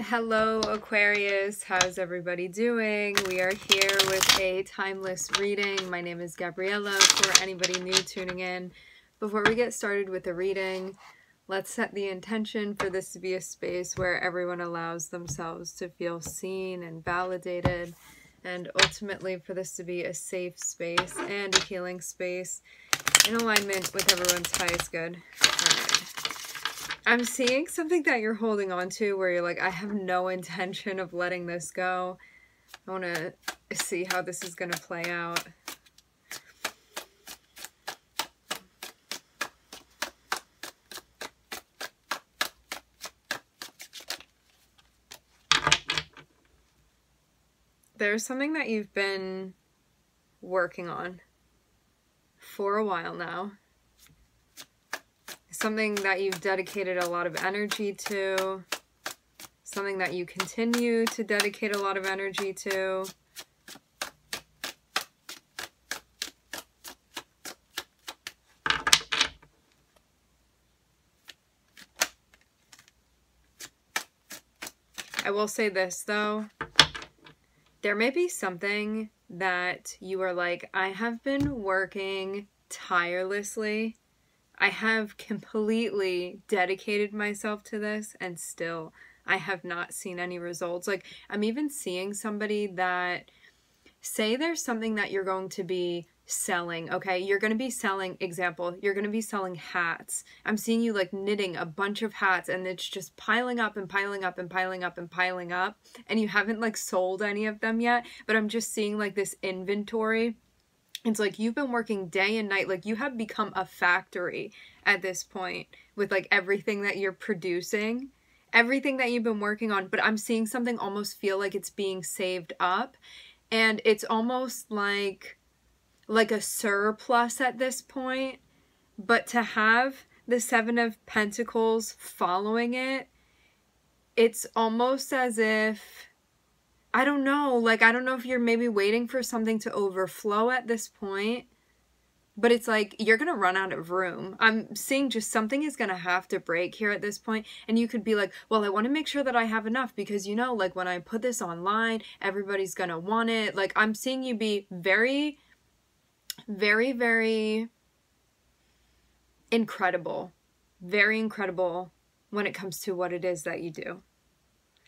Hello Aquarius, how's everybody doing? We are here with a timeless reading. My name is Gabriella for anybody new tuning in. Before we get started with the reading, let's set the intention for this to be a space where everyone allows themselves to feel seen and validated, and ultimately for this to be a safe space and a healing space in alignment with everyone's highest good. All right. I'm seeing something that you're holding on to where you're like, I have no intention of letting this go. I want to see how this is going to play out. There's something that you've been working on for a while now. Something that you've dedicated a lot of energy to, something that you continue to dedicate a lot of energy to. I will say this though, there may be something that you are like, I have been working tirelessly. I have completely dedicated myself to this and still I have not seen any results. Like, I'm even seeing somebody that, say there's something that you're going to be selling, okay? You're going to be selling, example, you're going to be selling hats. I'm seeing you like knitting a bunch of hats and it's just piling up and piling up and piling up and piling up. And you haven't like sold any of them yet, but I'm just seeing like this inventory. It's like you've been working day and night, like you have become a factory at this point with like everything that you're producing, everything that you've been working on. But I'm seeing something almost feel like it's being saved up, and it's almost like a surplus at this point. But to have the Seven of Pentacles following it, it's almost as if, I don't know, like, I don't know if you're maybe waiting for something to overflow at this point, but it's like you're going to run out of room. I'm seeing just something is going to have to break here at this point, and you could be like, well, I want to make sure that I have enough because, you know, like when I put this online, everybody's going to want it. Like, I'm seeing you be very, very, very incredible when it comes to what it is that you do.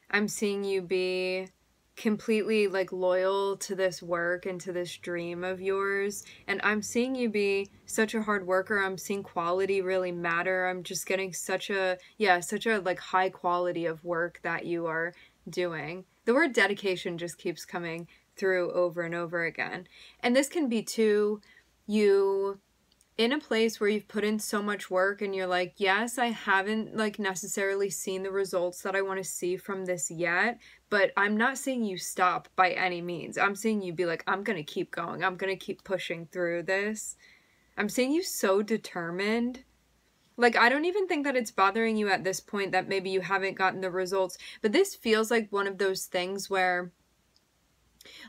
I'm seeing you be completely like loyal to this work and to this dream of yours, and I'm seeing you be such a hard worker. I'm seeing quality really matter. I'm just getting such a like high quality of work that you are doing. The word dedication just keeps coming through over and over again, and this can be too you in a place where you've put in so much work and you're like, yes, I haven't like necessarily seen the results that I want to see from this yet, but I'm not seeing you stop by any means. I'm seeing you be like, I'm going to keep going. I'm going to keep pushing through this. I'm seeing you so determined. Like, I don't even think that it's bothering you at this point that maybe you haven't gotten the results, but this feels like one of those things where,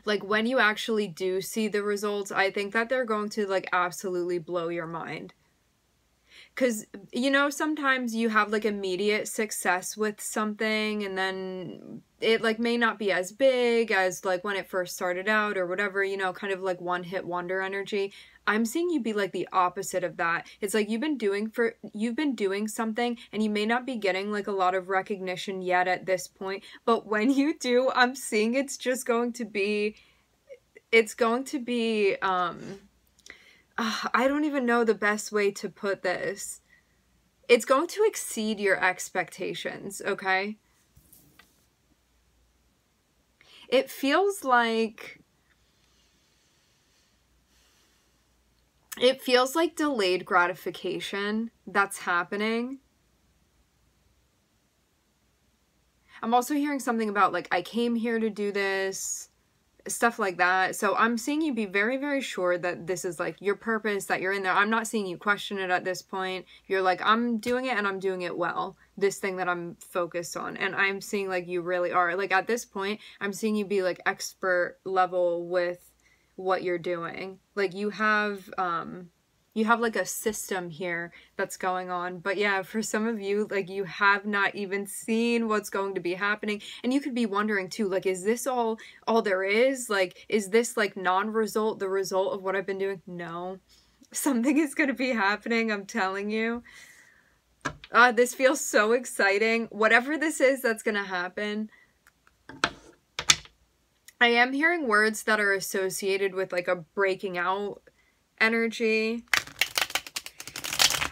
like, when you actually do see the results, I think that they're going to, like, absolutely blow your mind. Because, you know, sometimes you have, like, immediate success with something, and then it, like, may not be as big as, like, when it first started out or whatever, you know, kind of, like, one-hit wonder energy. I'm seeing you be, like, the opposite of that. It's like you've been doing something, and you may not be getting, like, a lot of recognition yet at this point, but when you do, I'm seeing it's just going to be, I don't even know the best way to put this. It's going to exceed your expectations, okay? It feels like delayed gratification that's happening. I'm also hearing something about, like, I came here to do this, stuff like that. So I'm seeing you be very, very sure that this is like your purpose, that you're in there. I'm not seeing you question it at this point. You're like, I'm doing it and I'm doing it well. This thing that I'm focused on. And I'm seeing like you really are. Like at this point, I'm seeing you be like expert level with what you're doing. Like you have You have like a system here that's going on. But yeah, for some of you, like you have not even seen what's going to be happening. And you could be wondering too, like, is this all there is? Like, is this like non-result, the result of what I've been doing? No, something is going to be happening. I'm telling you. This feels so exciting. Whatever this is that's going to happen. I am hearing words that are associated with like a breaking out energy.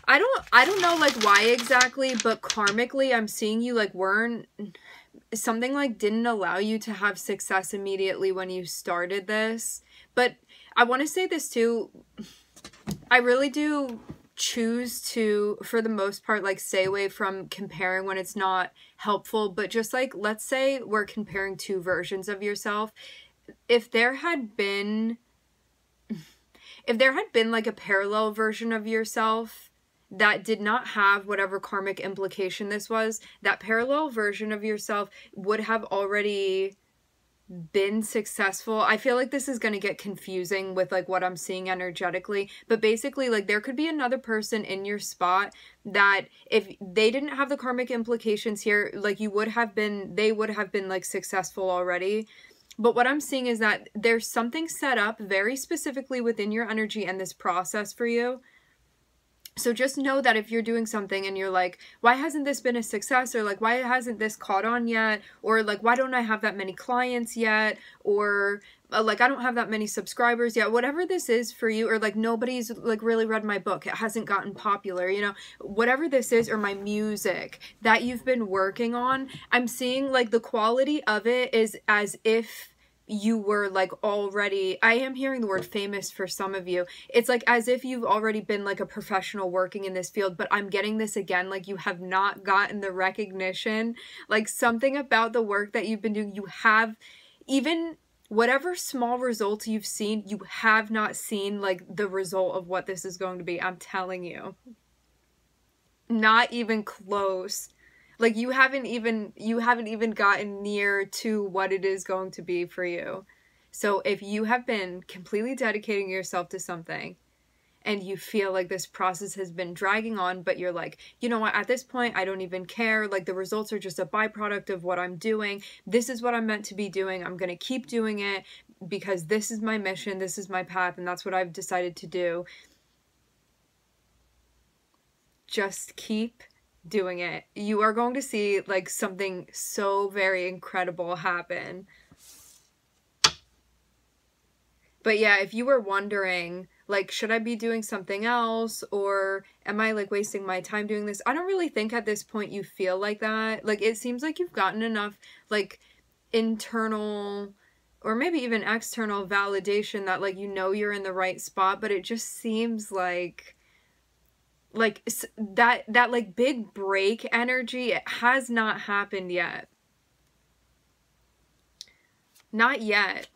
I don't know like why exactly, but karmically I'm seeing you like weren't, something like didn't allow you to have success immediately when you started this. But I want to say this too, I really do choose to, for the most part, like stay away from comparing when it's not helpful. But just like, let's say we're comparing two versions of yourself. If there had been like a parallel version of yourself that did not have whatever karmic implication this was, that parallel version of yourself would have already been successful. I feel like this is going to get confusing with like what I'm seeing energetically, but basically like there could be another person in your spot that if they didn't have the karmic implications here, like they would have been like successful already. But what I'm seeing is that there's something set up very specifically within your energy and this process for you. So just know that if you're doing something and you're like, why hasn't this been a success? Or like, why hasn't this caught on yet? Or like, why don't I have that many clients yet? Or like, I don't have that many subscribers yet. Whatever this is for you, or like, nobody's like really read my book. It hasn't gotten popular, you know, whatever this is, or my music that you've been working on, I'm seeing like the quality of it is as if you were like already, I am hearing the word famous for some of you. It's like as if you've already been like a professional working in this field, but I'm getting this again, like you have not gotten the recognition, like something about the work that you've been doing, you have, even whatever small results you've seen, you have not seen like the result of what this is going to be. I'm telling you, not even close. Like you haven't even gotten near to what it is going to be for you. So if you have been completely dedicating yourself to something and you feel like this process has been dragging on, but you're like, you know what, at this point, I don't even care. Like the results are just a byproduct of what I'm doing. This is what I'm meant to be doing. I'm going to keep doing it because this is my mission. This is my path. And that's what I've decided to do. Just keep doing it. You are going to see like something so very incredible happen. But yeah, if you were wondering like, should I be doing something else, or am I like wasting my time doing this? I don't really think at this point you feel like that. Like it seems like you've gotten enough like internal or maybe even external validation that like you know you're in the right spot, but it just seems like that like big break energy, it has not happened yet. Not yet.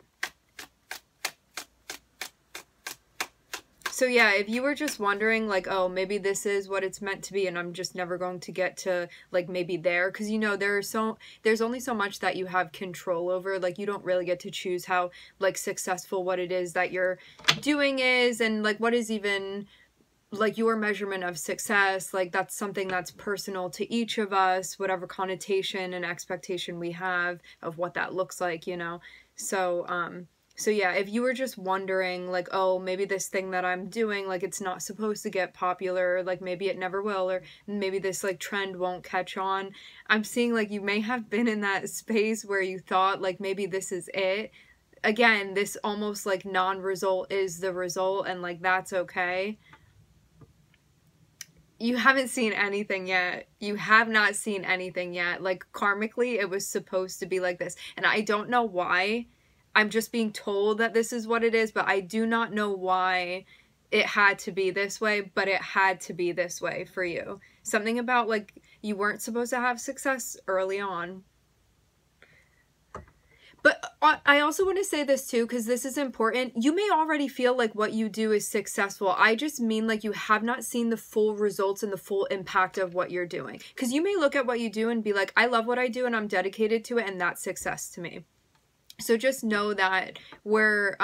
So yeah, if you were just wondering like, oh, maybe this is what it's meant to be and I'm just never going to get to like maybe there, because you know there's only so much that you have control over. Like you don't really get to choose how like successful what it is that you're doing is, and like what is even like your measurement of success. Like that's something that's personal to each of us, whatever connotation and expectation we have of what that looks like, you know. So yeah, if you were just wondering like, oh, maybe this thing that I'm doing, like it's not supposed to get popular, like maybe it never will, or maybe this like trend won't catch on. I'm seeing like you may have been in that space where you thought like maybe this is it. Again, this almost like non-result is the result, and like that's okay. You haven't seen anything yet. You have not seen anything yet. Like karmically, it was supposed to be like this. And I don't know why. I'm just being told that this is what it is, but I do not know why it had to be this way, but it had to be this way for you. Something about like you weren't supposed to have success early on. But I also want to say this too, because this is important. You may already feel like what you do is successful. I just mean like you have not seen the full results and the full impact of what you're doing. Because you may look at what you do and be like, I love what I do and I'm dedicated to it, and that's success to me. So just know that we're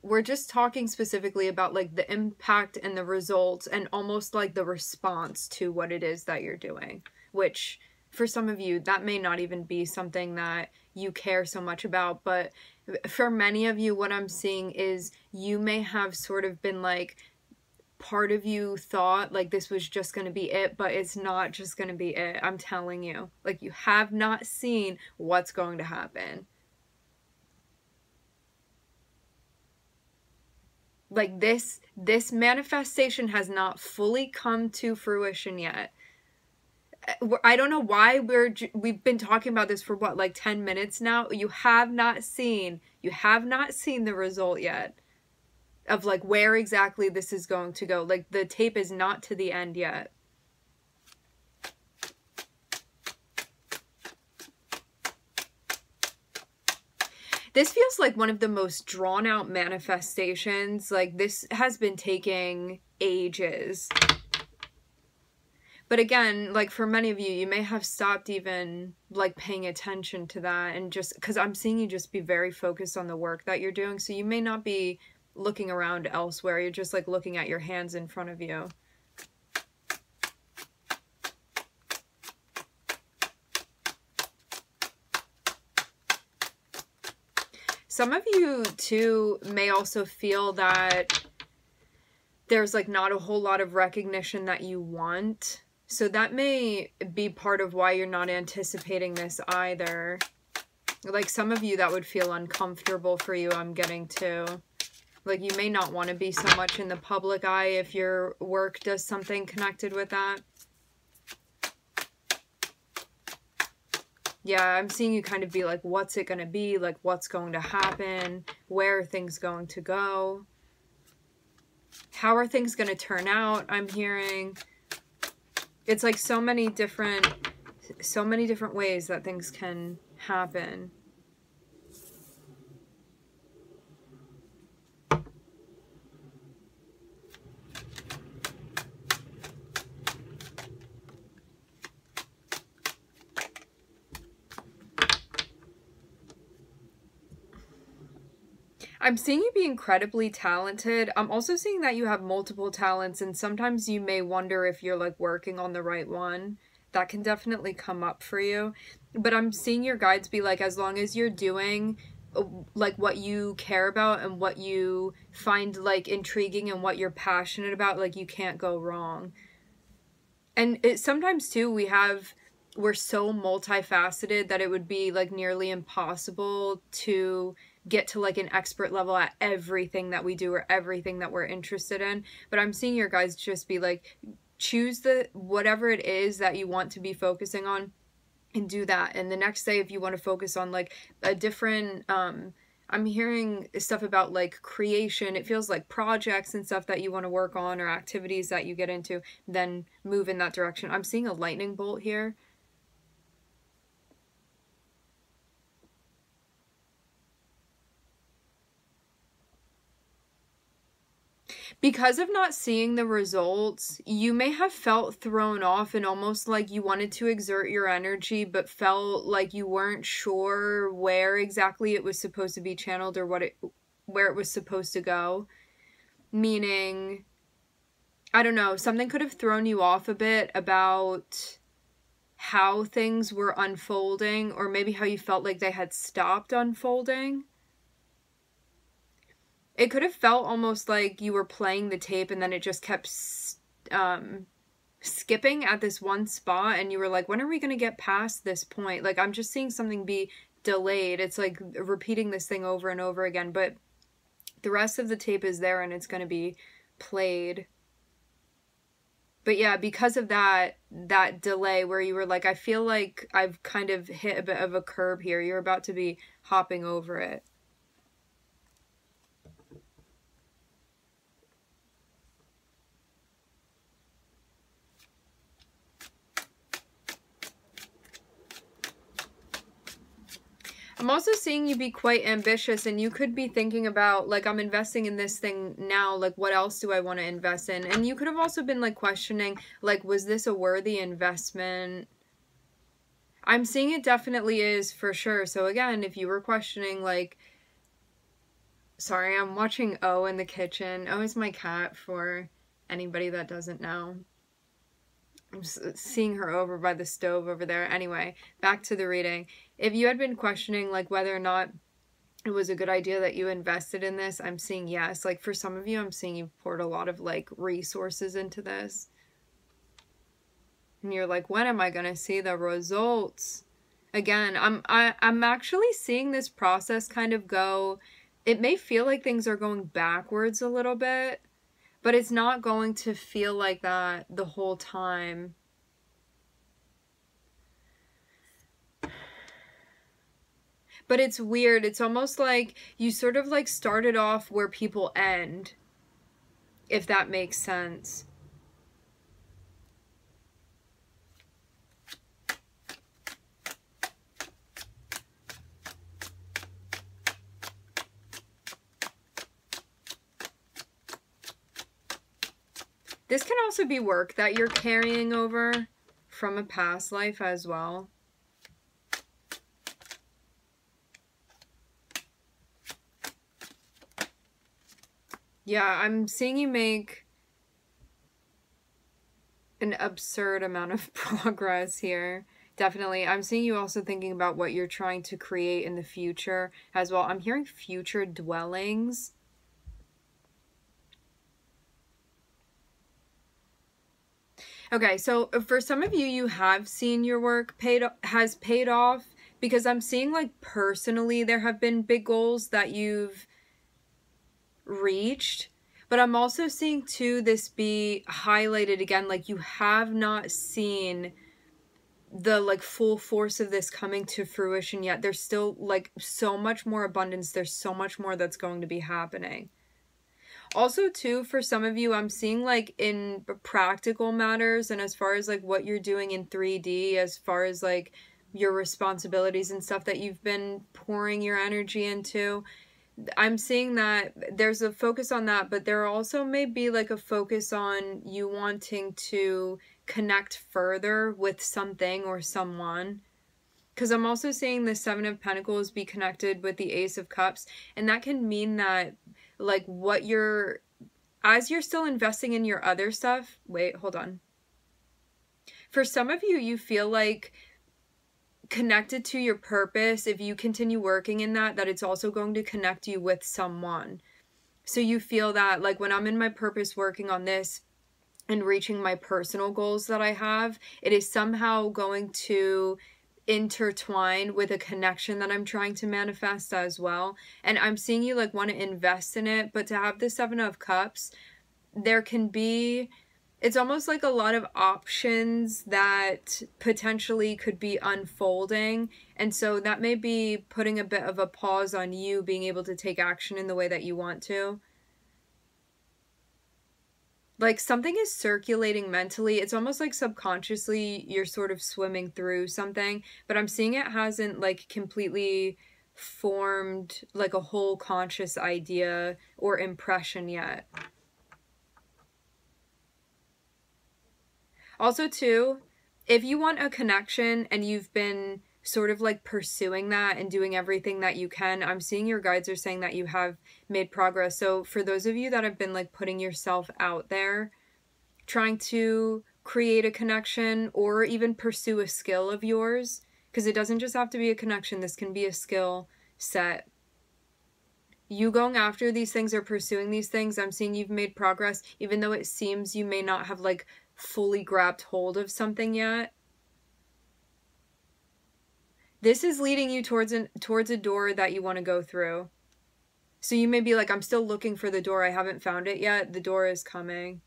we're just talking specifically about like the impact and the results and almost like the response to what it is that you're doing, which for some of you, that may not even be something that you care so much about. But for many of you, what I'm seeing is you may have sort of been like, part of you thought like this was just going to be it, but it's not just going to be it. I'm telling you, like, you have not seen what's going to happen. Like this manifestation has not fully come to fruition yet. I don't know why we've been talking about this for what, like 10 minutes now. You have not seen the result yet of like where exactly this is going to go. Like the tape is not to the end yet. This feels like one of the most drawn out manifestations. Like this has been taking ages. But again, like for many of you, you may have stopped even like paying attention to that, and just because I'm seeing you just be very focused on the work that you're doing. So you may not be looking around elsewhere. You're just like looking at your hands in front of you. Some of you too may also feel that there's like not a whole lot of recognition that you want. So that may be part of why you're not anticipating this either. Like some of you, that would feel uncomfortable for you, I'm getting too. Like you may not want to be so much in the public eye if your work does something connected with that. Yeah, I'm seeing you kind of be like, what's it going to be? Like, what's going to happen? Where are things going to go? How are things going to turn out? I'm hearing. It's like so many different ways that things can happen. I'm seeing you be incredibly talented. I'm also seeing that you have multiple talents, and sometimes you may wonder if you're like working on the right one. That can definitely come up for you. But I'm seeing your guides be like, as long as you're doing like what you care about and what you find like intriguing and what you're passionate about, like you can't go wrong. And sometimes too, we're so multifaceted that it would be like nearly impossible to get to like an expert level at everything that we do or everything that we're interested in. But I'm seeing your guys just be like, choose whatever it is that you want to be focusing on and do that. And the next day, if you want to focus on like a different, I'm hearing stuff about like creation. It feels like projects and stuff that you want to work on or activities that you get into, then move in that direction. I'm seeing a lightning bolt here. Because of not seeing the results, you may have felt thrown off and almost like you wanted to exert your energy, but felt like you weren't sure where exactly it was supposed to be channeled or where it was supposed to go. Meaning, I don't know, something could have thrown you off a bit about how things were unfolding, or maybe how you felt like they had stopped unfolding. It could have felt almost like you were playing the tape and then it just kept skipping at this one spot, and you were like, when are we going to get past this point? Like, I'm just seeing something be delayed. It's like repeating this thing over and over again, but the rest of the tape is there and it's going to be played. But yeah, because of that delay where you were like, I feel like I've kind of hit a bit of a curb here. You're about to be hopping over it. I'm also seeing you be quite ambitious, and you could be thinking about, like, I'm investing in this thing now, like, what else do I want to invest in? And you could have also been, like, questioning, like, was this a worthy investment? I'm seeing it definitely is, for sure. So, again, if you were questioning, like, Sorry, I'm watching O in the kitchen. O is my cat, for anybody that doesn't know. I'm seeing her over by the stove over there. Anyway, back to the reading. If you had been questioning like whether or not it was a good idea that you invested in this, I'm seeing yes. Like for some of you, I'm seeing you've poured a lot of like resources into this. And you're like, when am I going to see the results? Again, I'm actually seeing this process kind of go. It may feel like things are going backwards a little bit, but it's not going to feel like that the whole time. But it's weird. It's almost like you sort of like started off where people end, if that makes sense. This can also be work that you're carrying over from a past life as well. Yeah, I'm seeing you make an absurd amount of progress here. Definitely. I'm seeing you also thinking about what you're trying to create in the future as well. I'm hearing future dwellings. Okay, so for some of you, you have seen your work has paid off, because I'm seeing like personally there have been big goals that you've reached, but I'm also seeing too this be highlighted again, like you have not seen the like full force of this coming to fruition yet. There's still like so much more abundance. There's so much more that's going to be happening. Also too, for some of you, I'm seeing like in practical matters and as far as like what you're doing in 3D, as far as like your responsibilities and stuff that you've been pouring your energy into, I'm seeing that there's a focus on that, but there also may be like a focus on you wanting to connect further with something or someone. Because I'm also seeing the Seven of Pentacles be connected with the Ace of Cups, and that can mean that like what you're, as you're still investing in your other stuff, wait, hold on. For some of you, you feel like connected to your purpose, if you continue working in that it's also going to connect you with someone. So you feel that like when I'm in my purpose working on this and reaching my personal goals that I have, it is somehow going to intertwine with a connection that I'm trying to manifest as well. And I'm seeing you like want to invest in it, but to have the Seven of Cups, there can be, it's almost like a lot of options that potentially could be unfolding. And so that may be putting a bit of a pause on you being able to take action in the way that you want to. Like something is circulating mentally. It's almost like subconsciously you're sort of swimming through something, but I'm seeing it hasn't like completely formed like a whole conscious idea or impression yet. Also too, if you want a connection and you've been sort of like pursuing that and doing everything that you can, I'm seeing your guides are saying that you have made progress. So for those of you that have been like putting yourself out there, trying to create a connection or even pursue a skill of yours, because it doesn't just have to be a connection, this can be a skill set. You going after these things or pursuing these things, I'm seeing you've made progress, even though it seems you may not have like fully grabbed hold of something yet. This is leading you towards a door that you want to go through. So you may be like, I'm still looking for the door. I haven't found it yet. The door is coming.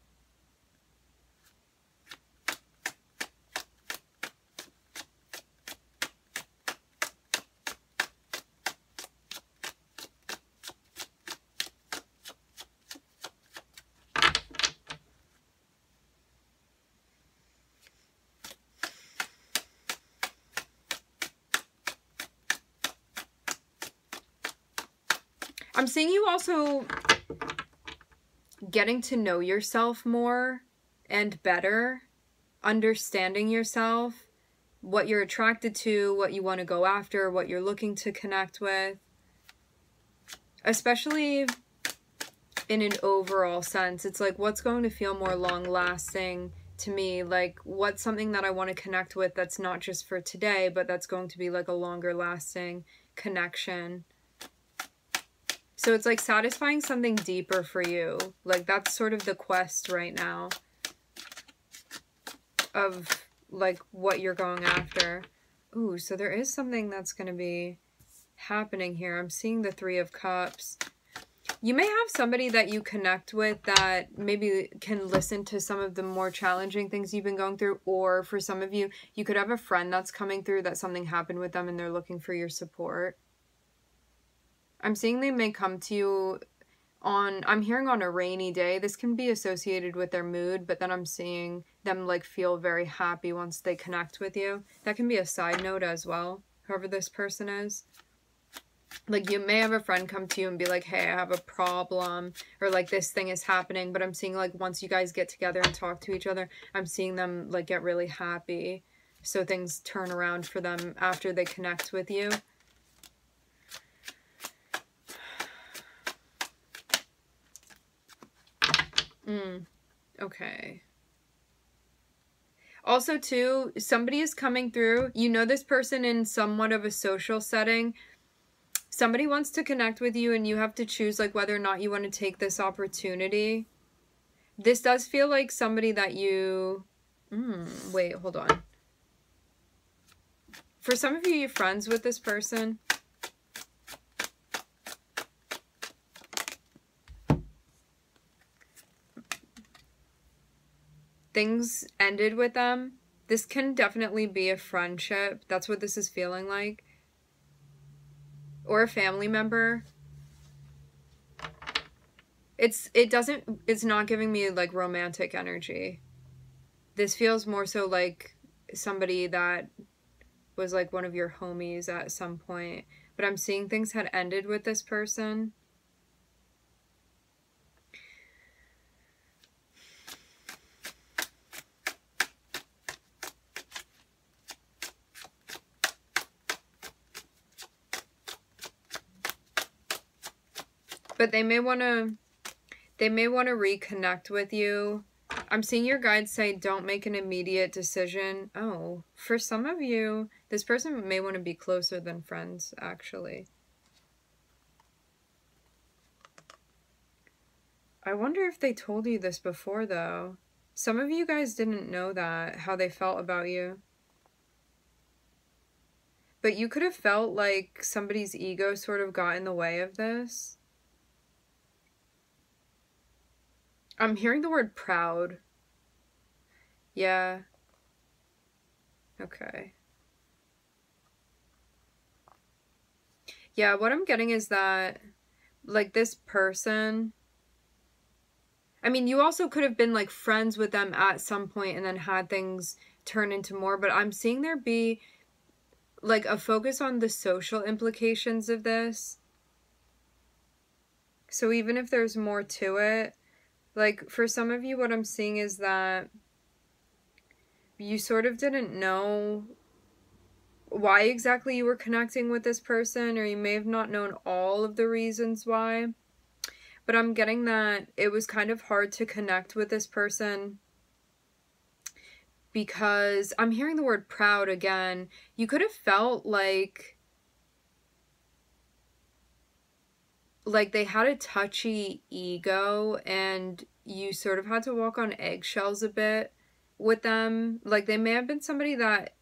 I'm seeing you also getting to know yourself more and better, understanding yourself, what you're attracted to, what you want to go after, what you're looking to connect with. especially in an overall sense. It's like, what's going to feel more long lasting to me? Like, what's something that I want to connect with that's not just for today, but that's going to be like a longer lasting connection. So it's like satisfying something deeper for you. Like, that's sort of the quest right now of like what you're going after. Ooh, so there is something that's going to be happening here. I'm seeing the Three of Cups. You may have somebody that you connect with that maybe can listen to some of the more challenging things you've been going through. Or for some of you, you could have a friend that's coming through that something happened with them and they're looking for your support. I'm seeing they may come to you on, I'm hearing on a rainy day. This can be associated with their mood, but then I'm seeing them like feel very happy once they connect with you. That can be a side note as well, whoever this person is. Like, you may have a friend come to you and be like, hey, I have a problem, or like this thing is happening, but I'm seeing like once you guys get together and talk to each other, I'm seeing them like get really happy. So things turn around for them after they connect with you. Okay. Also, too, somebody is coming through. You know this person in somewhat of a social setting. Somebody wants to connect with you and you have to choose like whether or not you want to take this opportunity. This does feel like somebody that you... wait, hold on. For some of you, you're friends with this person. Things ended with them. This can definitely be a friendship. That's what this is feeling like. Or a family member. It's not giving me like romantic energy. This feels more so like somebody that was like one of your homies at some point. But I'm seeing things had ended with this person. But they may want to reconnect with you. I'm seeing your guides say don't make an immediate decision. Oh, for some of you, this person may want to be closer than friends, actually. I wonder if they told you this before, though. Some of you guys didn't know that, how they felt about you. But you could have felt like somebody's ego sort of got in the way of this. I'm hearing the word proud. Yeah. Okay. Yeah, what I'm getting is that, like, this person... I mean, you also could have been, like, friends with them at some point and then had things turn into more, but I'm seeing there be, like, a focus on the social implications of this. So even if there's more to it, like, for some of you, what I'm seeing is that you sort of didn't know why exactly you were connecting with this person, or you may have not known all of the reasons why. But I'm getting that it was kind of hard to connect with this person because I'm hearing the word proud again. You could have felt like they had a touchy ego and you sort of had to walk on eggshells a bit with them. Like, they may have been somebody that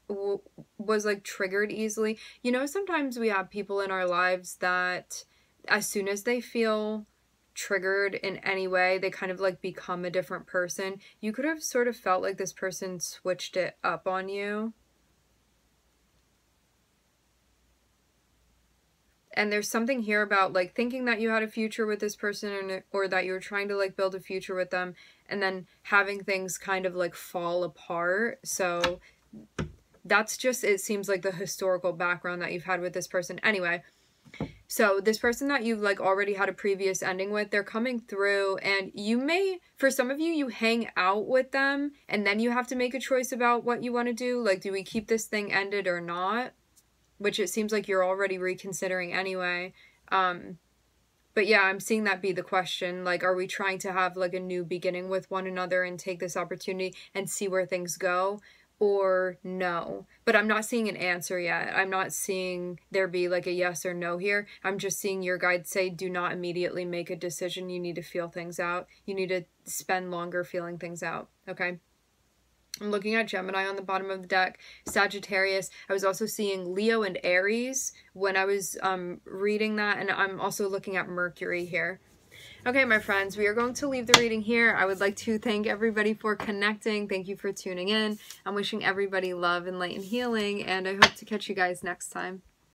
was like triggered easily. You know, sometimes we have people in our lives that as soon as they feel triggered in any way, they kind of like become a different person. You could have sort of felt like this person switched it up on you. And there's something here about like thinking that you had a future with this person, or that you were trying to like build a future with them, and then having things kind of like fall apart. So that's just, it seems like the historical background that you've had with this person. Anyway, so this person that you've like already had a previous ending with, they're coming through, and you may, for some of you, you hang out with them and then you have to make a choice about what you want to do. Like, do we keep this thing ended or not? Which it seems like you're already reconsidering anyway. But But yeah, I'm seeing that be the question. Like, are we trying to have like a new beginning with one another and take this opportunity and see where things go? Or no? But I'm not seeing an answer yet. I'm not seeing there be like a yes or no here. I'm just seeing your guide say, do not immediately make a decision. You need to feel things out. You need to spend longer feeling things out. Okay. I'm looking at Gemini on the bottom of the deck, Sagittarius. I was also seeing Leo and Aries when I was reading that, and I'm also looking at Mercury here. Okay, my friends, we are going to leave the reading here. I would like to thank everybody for connecting. Thank you for tuning in. I'm wishing everybody love and light and healing, and I hope to catch you guys next time.